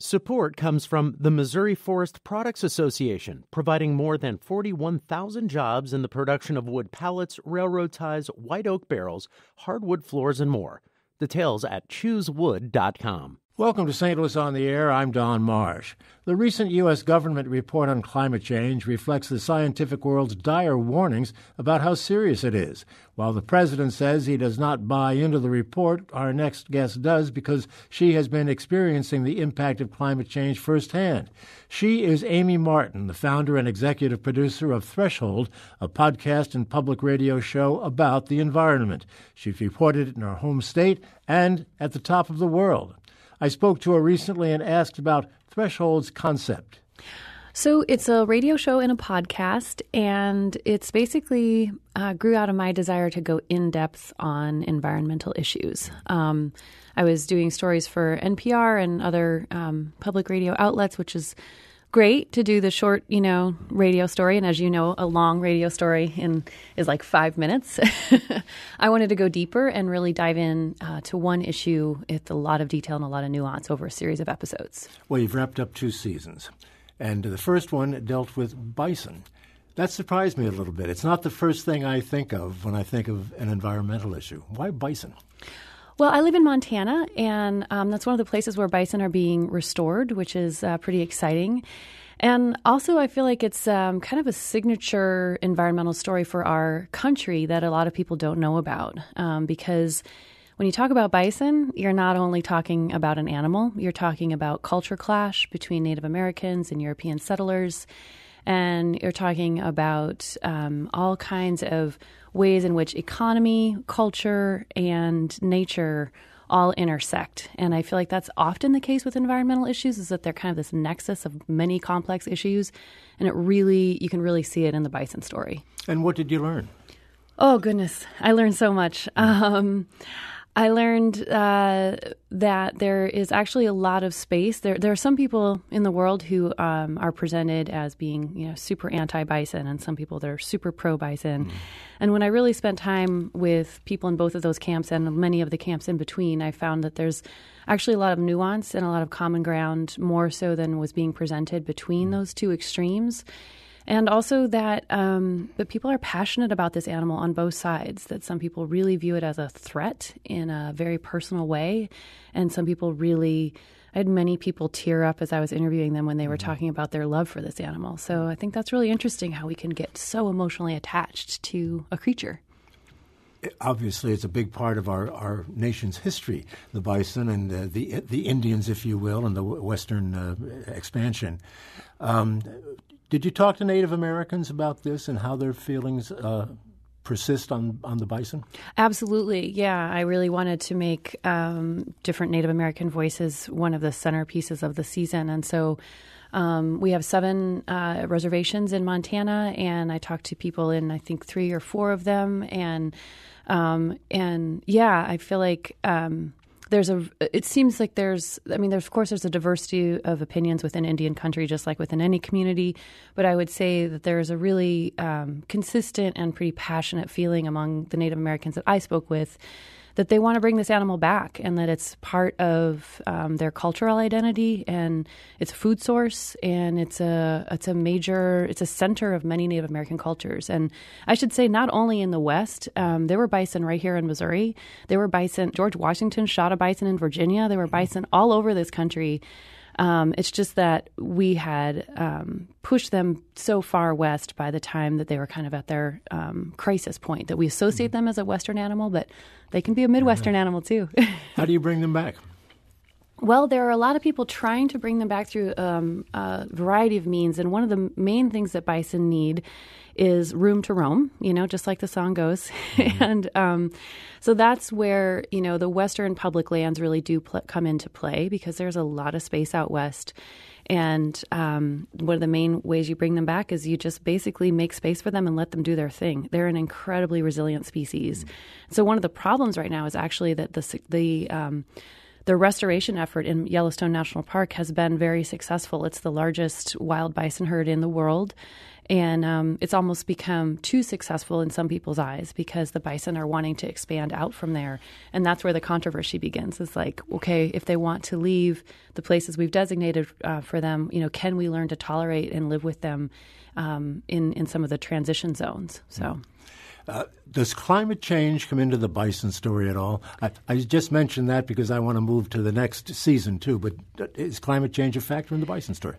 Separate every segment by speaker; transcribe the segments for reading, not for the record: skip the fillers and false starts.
Speaker 1: Support comes from the Missouri Forest Products Association, providing more than 41,000 jobs in the production of wood pallets, railroad ties, white oak barrels, hardwood floors, and more. Details at choosewood.com.
Speaker 2: Welcome to St. Louis on the Air. I'm Don Marsh. The recent U.S. government report on climate change reflects the scientific world's dire warnings about how serious it is. While the president says he does not buy into the report, our next guest does because she has been experiencing the impact of climate change firsthand. She is Amy Martin, the founder and executive producer of Threshold, a podcast and public radio show about the environment. She's reported it in her home state and at the top of the world. I spoke to her recently and asked about Threshold's concept.
Speaker 3: So it's a radio show and a podcast, and it's basically grew out of my desire to go in depth on environmental issues. I was doing stories for NPR and other public radio outlets, which is great to do the short, radio story. And as you know, a long radio story is like 5 minutes. I wanted to go deeper and really dive in to one issue with a lot of detail and a lot of nuance over a series of episodes.
Speaker 2: Well, you've wrapped up 2 seasons. And the first one dealt with bison. That surprised me a little bit. It's not the first thing I think of when I think of an environmental issue. Why bison?
Speaker 3: Well, I live in Montana, and that's one of the places where bison are being restored, which is pretty exciting. And also, I feel like it's kind of a signature environmental story for our country that a lot of people don't know about. Because when you talk about bison, you're not only talking about an animal, you're talking about culture clash between Native Americans and European settlers. And you're talking about all kinds of ways in which economy, culture, and nature all intersect. And I feel like that's often the case with environmental issues, is that they're kind of this nexus of many complex issues. And you can really see it in the bison story. And
Speaker 2: what did you learn?
Speaker 3: Oh, goodness. I learned so much. I learned that there is actually a lot of space. There are some people in the world who are presented as being, super anti-bison, and some people that are super pro-bison. Mm. And when I really spent time with people in both of those camps and many of the camps in between, I found that there's actually a lot of nuance and a lot of common ground, more so than was being presented between those two extremes. And also that people are passionate about this animal on both sides, that some people really view it as a threat in a very personal way. And some people I had many people tear up as I was interviewing them when they were talking about their love for this animal. So I think that's really interesting how we can get so emotionally attached to a creature.
Speaker 2: Obviously, it's a big part of our nation's history, the bison and the Indians, if you will, and the Western expansion. Did you talk to Native Americans about this and how their feelings persist on the bison?
Speaker 3: Absolutely. Yeah. I really wanted to make different Native American voices one of the centerpieces of the season. And so we have 7 reservations in Montana, and I talked to people in, I think, 3 or 4 of them. And I feel like it seems like there's a diversity of opinions within Indian country, just like within any community. But I would say that there's a really consistent and pretty passionate feeling among the Native Americans that I spoke with that they want to bring this animal back, and that it's part of their cultural identity, and it's a food source, and it's a center of many Native American cultures. And I should say, not only in the West, there were bison right here in Missouri. There were bison. George Washington shot a bison in Virginia. There were bison all over this country. It's just that we had pushed them so far west by the time that they were kind of at their crisis point, that we associate them as a Western animal, but they can be a Midwestern animal too.
Speaker 2: How do you bring them back?
Speaker 3: Well, there are a lot of people trying to bring them back through a variety of means. And one of the main things that bison need is room to roam, just like the song goes. Mm-hmm. And so that's where, the Western public lands really do come into play, because there's a lot of space out west. And one of the main ways you bring them back is you just basically make space for them and let them do their thing. They're an incredibly resilient species. Mm-hmm. So one of the problems right now is actually that the the restoration effort in Yellowstone National Park has been very successful. It's the largest wild bison herd in the world. And it's almost become too successful in some people's eyes because the bison are wanting to expand out from there. And that's where the controversy begins. It's like, okay, if they want to leave the places we've designated for them, can we learn to tolerate and live with them in some of the transition zones? So.
Speaker 2: Does climate change come into the bison story at all? I just mentioned that because I want to move to the next season too, but is climate change a factor in the bison story?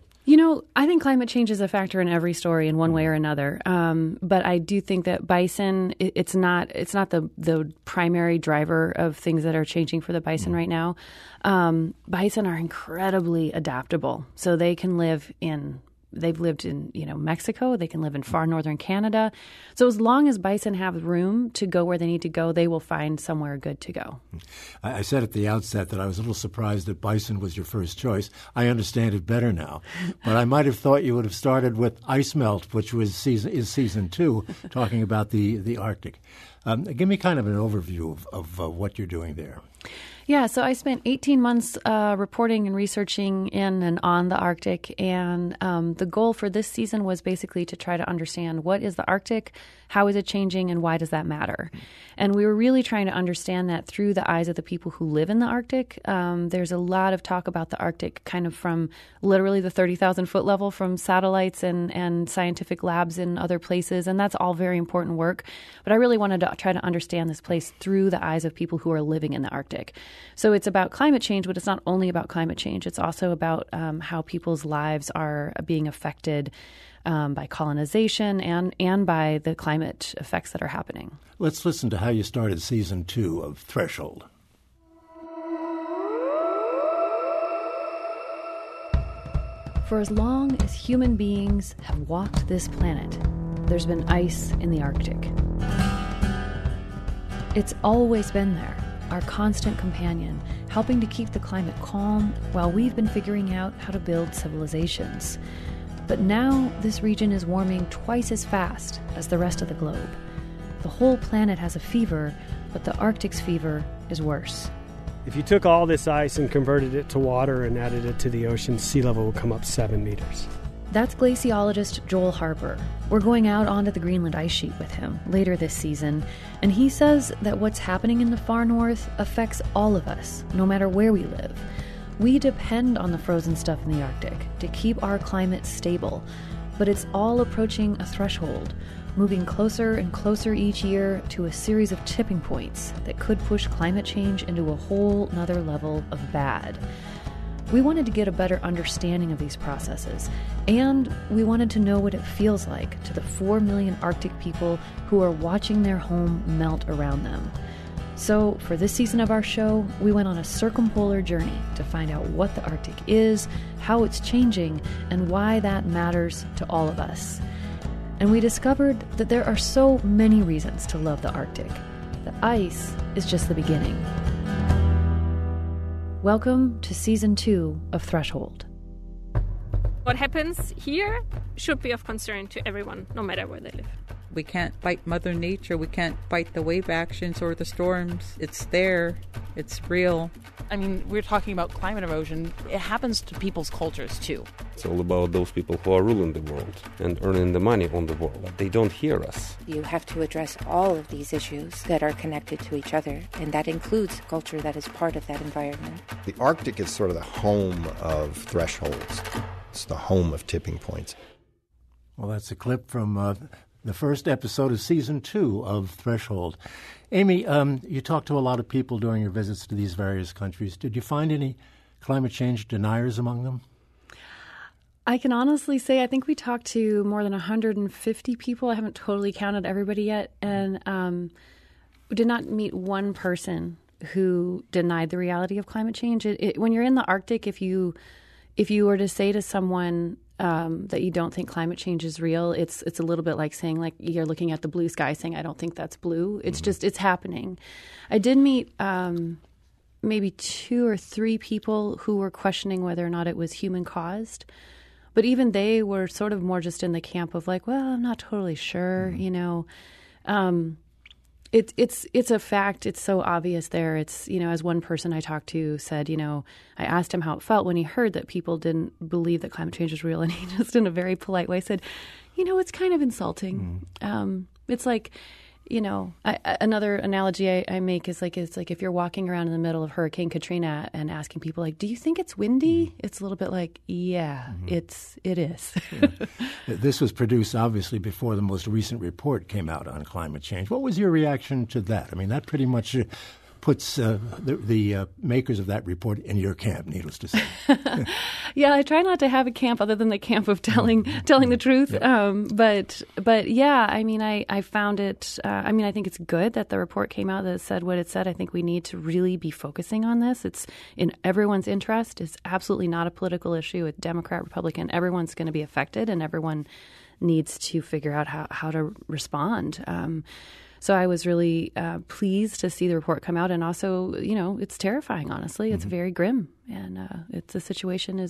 Speaker 3: I think climate change is a factor in every story in one way or another. But I do think that bison, it's not the primary driver of things that are changing for the bison right now. Bison are incredibly adaptable, so they can live They've lived in, Mexico. They can live in far northern Canada. So as long as bison have room to go where they need to go, they will find somewhere good to go.
Speaker 2: I said at the outset that I was a little surprised that bison was your first choice. I understand it better now. But I might have thought you would have started with ice melt, which is season 2, talking about the Arctic. Give me kind of an overview of what you're doing there.
Speaker 3: Yeah, so I spent 18 months reporting and researching in and on the Arctic, and the goal for this season was basically to try to understand what is the Arctic, how is it changing, and why does that matter? And we were really trying to understand that through the eyes of the people who live in the Arctic. There's a lot of talk about the Arctic kind of from literally the 30,000-foot level from satellites and scientific labs in other places, and that's all very important work. But I really wanted to try to understand this place through the eyes of people who are living in the Arctic. So it's about climate change, but it's not only about climate change. It's also about how people's lives are being affected by colonization and by the climate effects that are happening.
Speaker 2: Let's listen to how you started season 2 of Threshold.
Speaker 3: For as long as human beings have walked this planet, there's been ice in the Arctic. It's always been there, our constant companion, helping to keep the climate calm while we've been figuring out how to build civilizations. But now this region is warming twice as fast as the rest of the globe. The whole planet has a fever, but the Arctic's fever is worse.
Speaker 4: If you took all this ice and converted it to water and added it to the ocean, sea level would come up 7 meters.
Speaker 3: That's glaciologist Joel Harper. We're going out onto the Greenland ice sheet with him later this season, and he says that what's happening in the far north affects all of us, no matter where we live. We depend on the frozen stuff in the Arctic to keep our climate stable, but it's all approaching a threshold, moving closer and closer each year to a series of tipping points that could push climate change into a whole nother level of bad. We wanted to get a better understanding of these processes, and we wanted to know what it feels like to the 4 million Arctic people who are watching their home melt around them. So, for this season of our show, we went on a circumpolar journey to find out what the Arctic is, how it's changing, and why that matters to all of us. And we discovered that there are so many reasons to love the Arctic. The ice is just the beginning. Welcome to Season 2 of Threshold.
Speaker 5: What happens here should be of concern to everyone, no matter where they live.
Speaker 6: We can't fight Mother Nature. We can't fight the wave actions or the storms. It's there. It's real.
Speaker 7: I mean, we're talking about climate erosion. It happens to people's cultures, too.
Speaker 8: It's all about those people who are ruling the world and earning the money on the world. They don't hear us.
Speaker 9: You have to address all of these issues that are connected to each other, and that includes culture that is part of that environment.
Speaker 10: The Arctic is sort of the home of thresholds. It's the home of tipping points.
Speaker 2: Well, that's a clip from the first episode of Season 2 of Threshold. Amy, you talked to a lot of people during your visits to these various countries. Did you find any climate change deniers among them?
Speaker 3: I can honestly say I think we talked to more than 150 people. I haven't totally counted everybody yet. And we did not meet one person who denied the reality of climate change. When you're in the Arctic, if you were to say to someone that you don't think climate change is real, it's a little bit like saying, like, you're looking at the blue sky saying, I don't think that's blue. It's just, it's happening. I did meet maybe 2 or 3 people who were questioning whether or not it was human caused. But even they were sort of more just in the camp of like, well, I'm not totally sure, you know. It's a fact. It's so obvious there. It's, as one person I talked to said, I asked him how it felt when he heard that people didn't believe that climate change was real. And he just in a very polite way said, it's kind of insulting. It's like, another analogy I make is it's like if you're walking around in the middle of Hurricane Katrina and asking people do you think it's windy? It's a little bit like, yeah, it is.
Speaker 2: Yeah. This was produced obviously before the most recent report came out on climate change. What was your reaction to that? I mean, that pretty much puts the makers of that report in your camp, needless to say.
Speaker 3: Yeah, I try not to have a camp other than the camp of telling the truth. Yep. But yeah, I mean, I found it. I think it's good that the report came out that said what it said. I think we need to really be focusing on this. It's in everyone's interest. It's absolutely not a political issue. It's Democrat, Republican. Everyone's going to be affected, and everyone needs to figure out how to respond. So I was really pleased to see the report come out. And also, it's terrifying, honestly. It's very grim. And the situation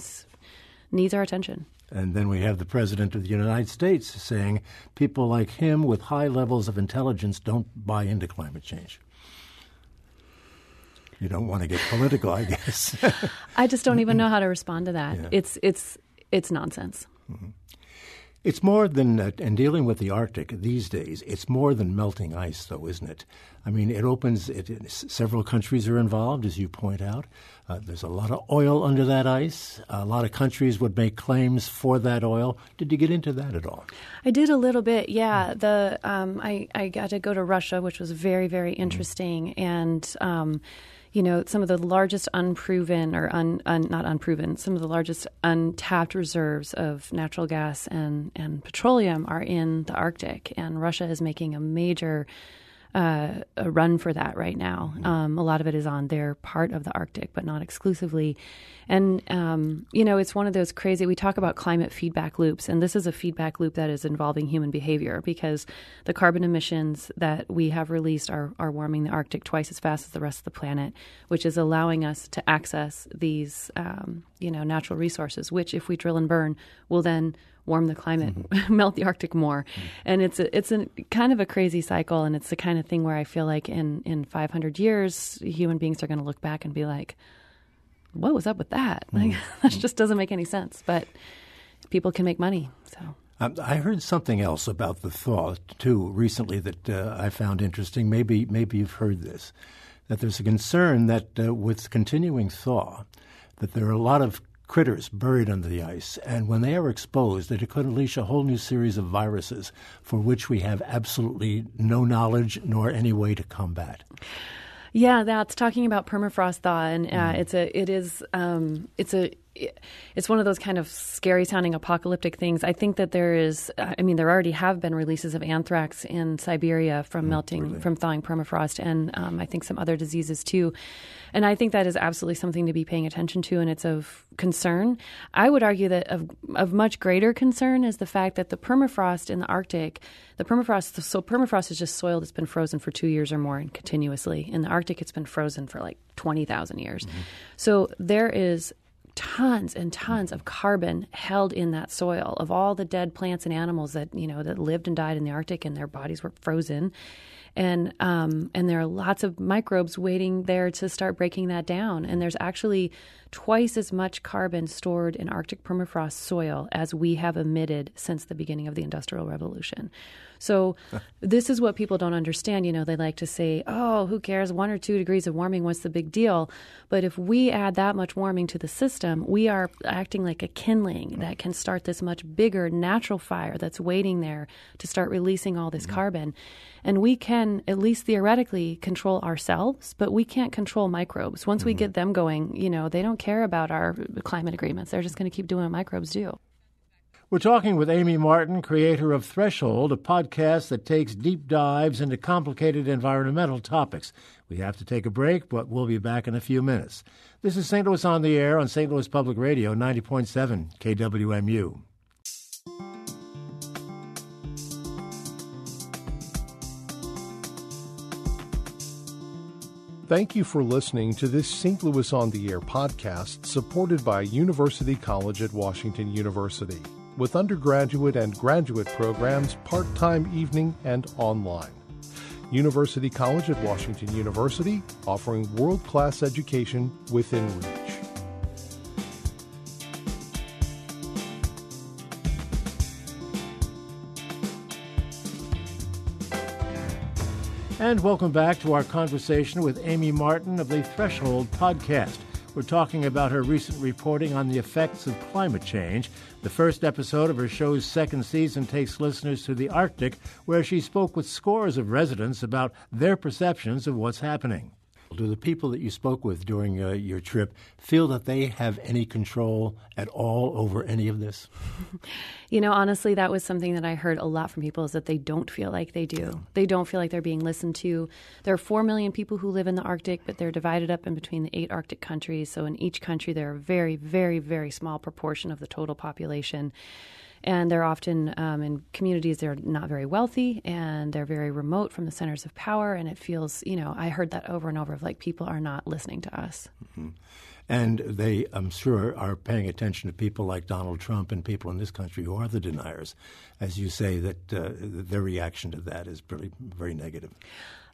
Speaker 3: needs our attention.
Speaker 2: And then we have the President of the United States saying people like him with high levels of intelligence don't buy into climate change. You don't want to get political, I guess.
Speaker 3: I just don't even know how to respond to that. Yeah. It's nonsense.
Speaker 2: Mm-hmm. It's more than, and dealing with the Arctic these days, it's more than melting ice, though, isn't it? I mean, several countries are involved, as you point out. There's a lot of oil under that ice. A lot of countries would make claims for that oil. Did you get into that at all?
Speaker 3: I did a little bit, yeah. I got to go to Russia, which was very, very interesting, and some of the largest unproven or not unproven, some of the largest untapped reserves of natural gas and petroleum are in the Arctic, and Russia is making a major a run for that right now. A lot of it is on their part of the Arctic, but not exclusively. And, it's one of those crazy, we talk about climate feedback loops, and this is a feedback loop that is involving human behavior because the carbon emissions that we have released are warming the Arctic twice as fast as the rest of the planet, which is allowing us to access these, natural resources, which if we drill and burn will then warm the climate, melt the Arctic more. And it's a kind of a crazy cycle, and it's the kind of thing where I feel like in 500 years, human beings are going to look back and be like, what was up with that? Like, that just doesn't make any sense. But people can make money. So
Speaker 2: I heard something else about the thaw, too, recently that I found interesting. Maybe you've heard this, that there's a concern that with continuing thaw, that there are a lot of critters buried under the ice, and when they are exposed, it could unleash a whole new series of viruses for which we have absolutely no knowledge nor any way to combat.
Speaker 3: Yeah, that's talking about permafrost thaw, and it's one of those kind of scary sounding apocalyptic things. I think that there already have been releases of anthrax in Siberia from from thawing permafrost, and I think some other diseases too. And I think that is absolutely something to be paying attention to, and it's of concern. I would argue that of much greater concern is the fact that the permafrost in the Arctic, permafrost is just soil that's been frozen for 2 years or more and continuously. In the Arctic, it's been frozen for like 20,000 years. So there is tons and tons of carbon held in that soil of all the dead plants and animals that lived and died in the Arctic, and their bodies were frozen. And there are lots of microbes waiting there to start breaking that down. And there's actually twice as much carbon stored in Arctic permafrost soil as we have emitted since the beginning of the Industrial Revolution. So this is what people don't understand. They like to say, oh, who cares? 1 or 2 degrees of warming, what's the big deal? But if we add that much warming to the system, we are acting like a kindling that can start this much bigger natural fire that's waiting there to start releasing all this carbon. And we can, at least theoretically, control ourselves, but we can't control microbes. Once we get them going, they don't care about our climate agreements. They're just going to keep doing what microbes do.
Speaker 2: We're talking with Amy Martin, creator of Threshold, a podcast that takes deep dives into complicated environmental topics. We have to take a break, but we'll be back in a few minutes. This is St. Louis on the Air on St. Louis Public Radio, 90.7 KWMU.
Speaker 11: Thank you for listening to this St. Louis on the Air podcast supported by University College at Washington University, with undergraduate and graduate programs part-time, evening, and online. University College at Washington University, offering world-class education within reach.
Speaker 2: And welcome back to our conversation with Amy Martin of the Threshold podcast. We're talking about her recent reporting on the effects of climate change. The first episode of her show's second season takes listeners to the Arctic, where she spoke with scores of residents about their perceptions of what's happening. Do the people that you spoke with during your trip feel that they have any control at all over any of this?
Speaker 3: Honestly, that was something that I heard a lot from people, is that they don't feel like they do. They don't feel like they're being listened to. There are 4 million people who live in the Arctic, but they're divided up in between the 8 Arctic countries. So in each country, they're a very, very, very small proportion of the total population. And they're often in communities that are not very wealthy, and they're very remote from the centers of power. And it feels, I heard that over and over, of like, people are not listening to us.
Speaker 2: Mm-hmm. And they, I'm sure, are paying attention to people like Donald Trump and people in this country who are the deniers. As you say, that their reaction to that is really very negative.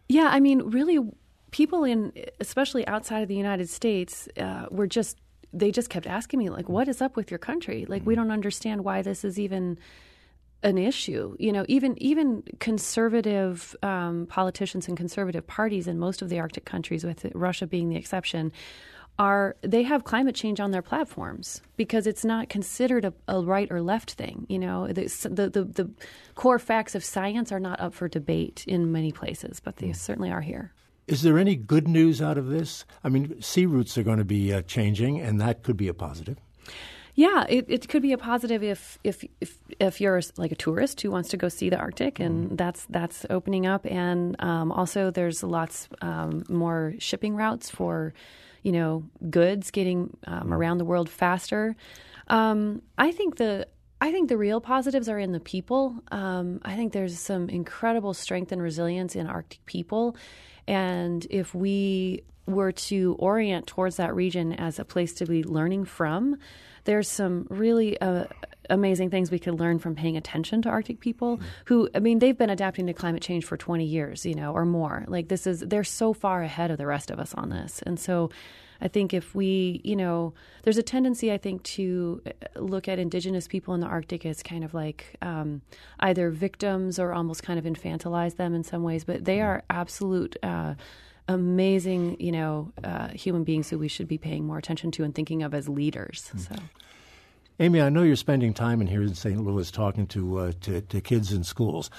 Speaker 3: Yeah, I mean, really, people especially outside of the United States, they just kept asking me, like, what is up with your country? Like, we don't understand why this is even an issue. Even conservative politicians and conservative parties in most of the Arctic countries, with Russia being the exception, they have climate change on their platforms because it's not considered a right or left thing. The core facts of science are not up for debate in many places, but they certainly are here.
Speaker 2: Is there any good news out of this? I mean, sea routes are going to be changing, and that could be a positive.
Speaker 3: Yeah, it could be a positive if you're like a tourist who wants to go see the Arctic, and that's opening up. And also, there's lots more shipping routes for goods getting around the world faster. I think the real positives are in the people. I think there's some incredible strength and resilience in Arctic people. And if we were to orient towards that region as a place to be learning from, there's some really amazing things we could learn from paying attention to Arctic people who, they've been adapting to climate change for 20 years, or more. Like, they're so far ahead of the rest of us on this. And so I think if we, there's a tendency, I think, to look at Indigenous people in the Arctic as kind of like either victims or almost kind of infantilize them in some ways. But they are absolute amazing, human beings who we should be paying more attention to and thinking of as leaders. So.
Speaker 2: Amy, I know you're spending time in here in St. Louis talking to kids in schools.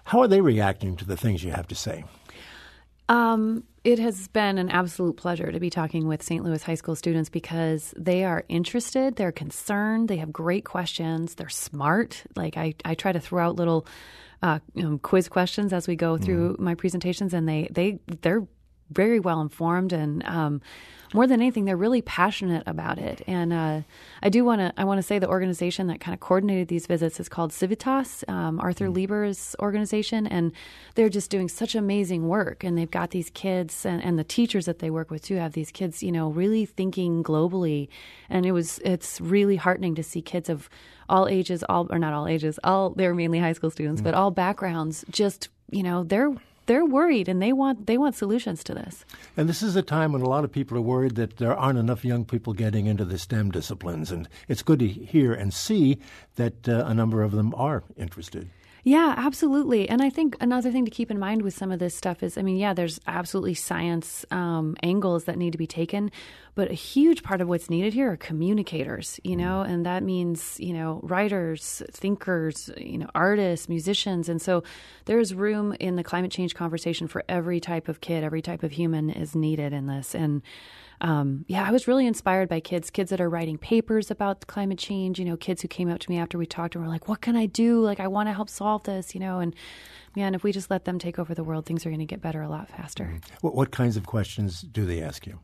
Speaker 2: How are they reacting to the things you have to say?
Speaker 3: It has been an absolute pleasure to be talking with St. Louis high school students because they are interested, they're concerned, they have great questions, they're smart. Like I try to throw out little quiz questions as we go through my presentations, and they're very well informed, and more than anything, they're really passionate about it. And I want to say the organization that kind of coordinated these visits is called Civitas, Arthur Lieber's organization, and they're just doing such amazing work. And they've got these kids, and the teachers that they work with too have these kids, really thinking globally. And it's really heartening to see kids of all ages, they're mainly high school students, but all backgrounds, just they're worried, and they want solutions to this.
Speaker 2: And this is a time when a lot of people are worried that there aren't enough young people getting into the STEM disciplines, and it's good to hear and see that a number of them are interested.
Speaker 3: Yeah, absolutely. And I think another thing to keep in mind with some of this stuff is, there's absolutely science angles that need to be taken, but a huge part of what's needed here are communicators, and that means, writers, thinkers, artists, musicians. And so there's room in the climate change conversation for every type of kid, every type of human is needed in this. And I was really inspired by kids that are writing papers about climate change, kids who came up to me after we talked and were like, what can I do? Like, I want to help solve this, and man, if we just let them take over the world, things are going to get better a lot faster.
Speaker 2: What kinds of questions do they ask you?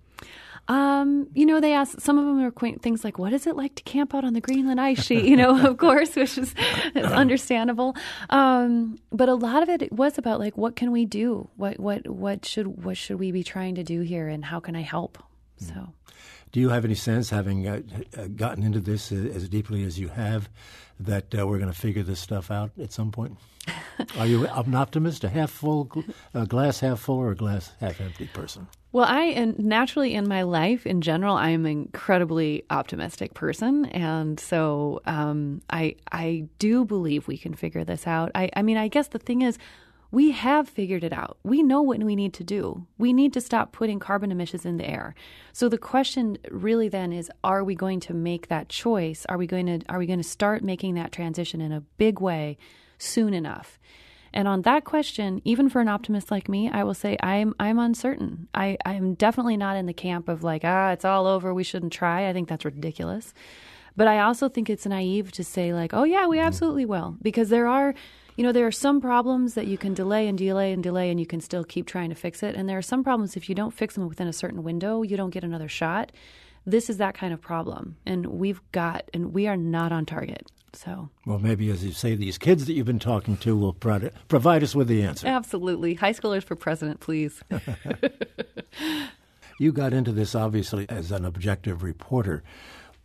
Speaker 3: They ask, some of them are quaint things like, what is it like to camp out on the Greenland ice sheet, of course, which is understandable. But a lot of it was about like, what can we do? What should we be trying to do here, and how can I help? So,
Speaker 2: do you have any sense, having gotten into this as deeply as you have, that we're going to figure this stuff out at some point? Are you an optimist, a glass half full, or a glass half empty person?
Speaker 3: Well, naturally in my life in general, I am an incredibly optimistic person. And so I do believe we can figure this out. I mean, I guess the thing is, we have figured it out. We know what we need to do. We need to stop putting carbon emissions in the air. So the question really then is, are we going to make that choice? Are we going to start making that transition in a big way soon enough? And on that question, even for an optimist like me, I will say I'm uncertain. I'm definitely not in the camp of like, it's all over, we shouldn't try. I think that's ridiculous. But I also think it's naive to say like, oh yeah, we absolutely will. Because there are some problems that you can delay and you can still keep trying to fix it. And there are some problems, if you don't fix them within a certain window, you don't get another shot. This is that kind of problem. And we are not on target. So,
Speaker 2: well, maybe, as you say, these kids that you've been talking to will provide us with the answer.
Speaker 3: Absolutely. High schoolers for president, please.
Speaker 2: You got into this, obviously, as an objective reporter.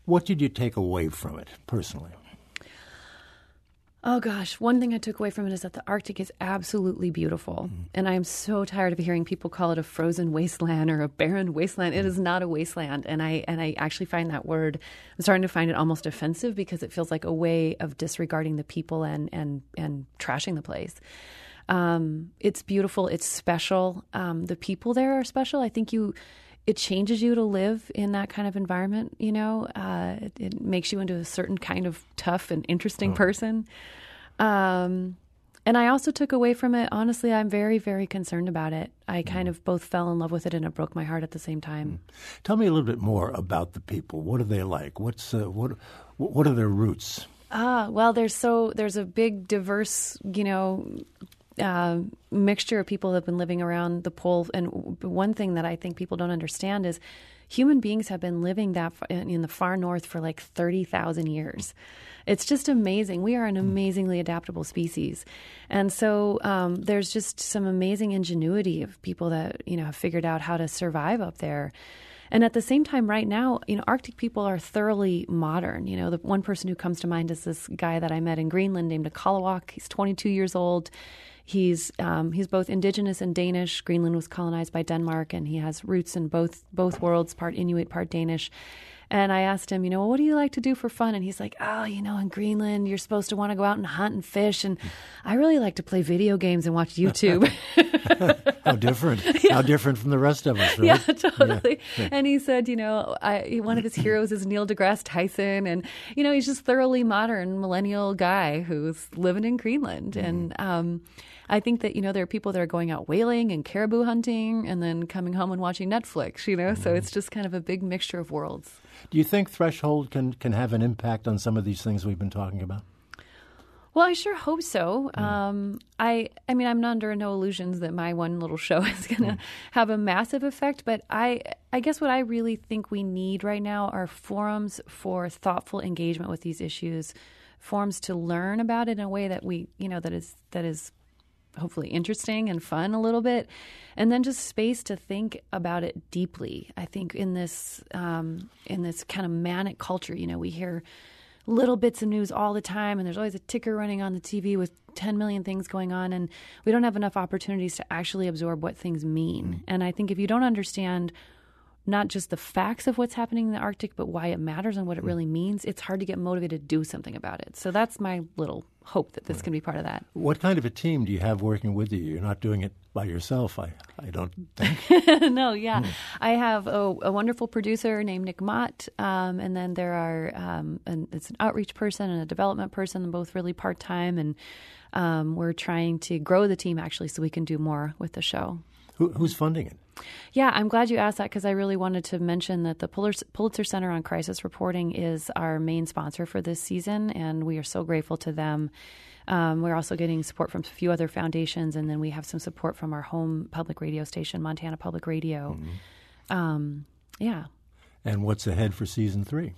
Speaker 2: What did you take away from it, personally?
Speaker 3: Oh, gosh. One thing I took away from it is that the Arctic is absolutely beautiful. Mm. And I am so tired of hearing people call it a frozen wasteland or a barren wasteland. It is not a wasteland. And I actually find that word, I'm starting to find it almost offensive because it feels like a way of disregarding the people and trashing the place. It's beautiful. It's special. The people there are special. I think it changes you to live in that kind of environment, it makes you into a certain kind of tough and interesting person. And I also took away from it, honestly, I'm very, very concerned about it. I kind of both fell in love with it and it broke my heart at the same time.
Speaker 2: Tell me a little bit more about the people. What are they like? What are their roots?
Speaker 3: Well, there's a big, diverse, mixture of people that have been living around the pole. And one thing that I think people don't understand is human beings have been living in the far north for like 30,000 years. It's just amazing. We are an amazingly adaptable species. And so there's just some amazing ingenuity of people that, have figured out how to survive up there. And at the same time, right now, Arctic people are thoroughly modern. The one person who comes to mind is this guy that I met in Greenland named Kalawak. He's 22 years old. He's both indigenous and Danish. Greenland was colonized by Denmark, and he has roots in both worlds, part Inuit, part Danish. And I asked him, what do you like to do for fun? And he's like, in Greenland, you're supposed to want to go out and hunt and fish. And I really like to play video games and watch YouTube.
Speaker 2: How different. Yeah. How different from the rest of us, right?
Speaker 3: Yeah, totally. Yeah. And he said, one of his heroes is Neil deGrasse Tyson. And, he's just thoroughly modern millennial guy who's living in Greenland. Mm. And I think that, there are people that are going out whaling and caribou hunting and then coming home and watching Netflix, So it's just kind of a big mixture of worlds.
Speaker 2: Do you think Threshold can have an impact on some of these things we've been talking about?
Speaker 3: Well, I sure hope so. I mean, I'm under no illusions that my one little show is going to have a massive effect. But I guess what I really think we need right now are forums for thoughtful engagement with these issues, forums to learn about it in a way that that is hopefully interesting and fun a little bit, and then just space to think about it deeply. I think in this kind of manic culture, we hear little bits of news all the time, and there's always a ticker running on the TV with 10 million things going on, and we don't have enough opportunities to actually absorb what things mean. And I think if you don't understand not just the facts of what's happening in the Arctic, but why it matters and what it really means, it's hard to get motivated to do something about it. So that's my little hope that this can be part of that.
Speaker 2: What kind of a team do you have working with you? You're not doing it by yourself, I don't think.
Speaker 3: No, yeah. I have a wonderful producer named Nick Mott, and then there are it's an outreach person and a development person, both really part-time, and we're trying to grow the team, actually, so we can do more with the show.
Speaker 2: Who's funding it?
Speaker 3: Yeah, I'm glad you asked that because I really wanted to mention that the Pulitzer Center on Crisis Reporting is our main sponsor for this season, and we are so grateful to them. We're also getting support from a few other foundations, and then we have some support from our home public radio station, Montana Public Radio. Mm-hmm. Yeah.
Speaker 2: And what's ahead for season 3?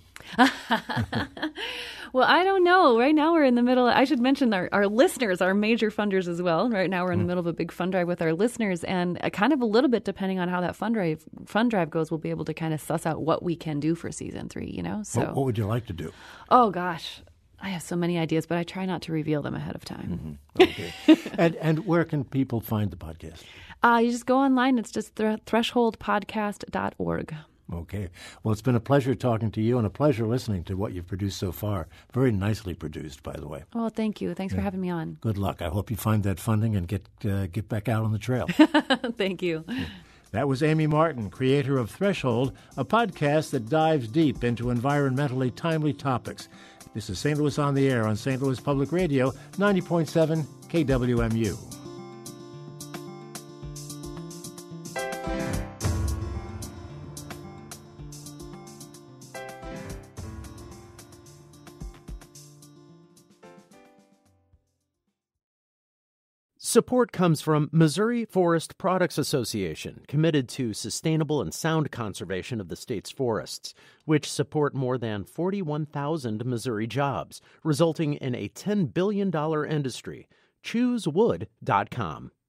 Speaker 3: Well, I don't know. Right now we're in the middle. I should mention our listeners are major funders as well. Right now we're in the middle of a big fund drive with our listeners, and kind of a little bit depending on how that fund drive goes, we'll be able to kind of suss out what we can do for season 3. So
Speaker 2: what would you like to do?
Speaker 3: Oh gosh. I have so many ideas, but I try not to reveal them ahead of time.
Speaker 2: Okay. and where can people find the podcast?
Speaker 3: You just go online. It's just thresholdpodcast.org.
Speaker 2: Okay. Well, it's been a pleasure talking to you and a pleasure listening to what you've produced so far. Very nicely produced, by the way.
Speaker 3: Well, thank you. Thanks for having me on.
Speaker 2: Good luck. I hope you find that funding and get back out on the trail.
Speaker 3: Thank you.
Speaker 2: That was Amy Martin, creator of Threshold, a podcast that dives deep into environmentally timely topics. This is St. Louis on the Air on St. Louis Public Radio, 90.7 KWMU.
Speaker 1: Support comes from Missouri Forest Products Association, committed to sustainable and sound conservation of the state's forests, which support more than 41,000 Missouri jobs, resulting in a $10 billion industry. ChooseWood.com.